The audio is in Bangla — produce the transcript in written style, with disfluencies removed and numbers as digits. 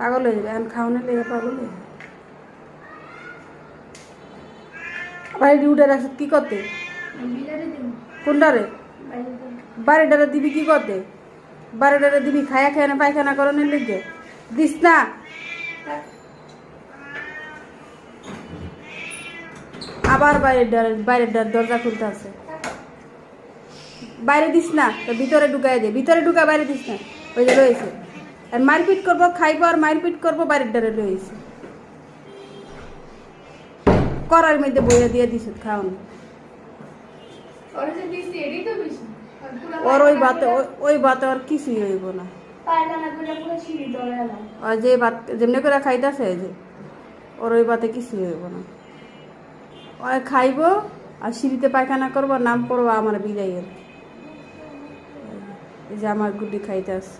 পাগল হয়ে যাবে, এখন খাওয়ানো লেগে পাগল হয়ে যাবে। বাড়ি উঠে রাখছ কি করতে? কোনটারে? বাড়িটারে দিবি কি করতে? বাড়িটারে দিবি খায়া খায় না পায়খানা করানোর লিগে? দিস না। আবার বাইরের দরজা খুলতে আছে। বাইরে দিস না, তো ভিতরে ঢুকাই দে, ভিতরে ঢুকা, বাইরে দিস না। ওই যে রয়েছে, আর মারপিট করবো, খাইবো আর মারপিট করবো, বাইরের ডারে রয়েছে। করার মধ্যে বইয়া দিয়ে দিস খাওয়ানো। ওর ওই ভাতে আর কিছুই হইব না। আর যে ভাত যেমনি করে খাইতেছে, যে ওর ওই ভাতে কিছুই হইব না। ওই খাইবো আর সিঁড়িতে পায়খানা করবো, নাম পড়বো আমার বিদায়ের। এই যে আমার গুড্ডি খাইতে আসছে।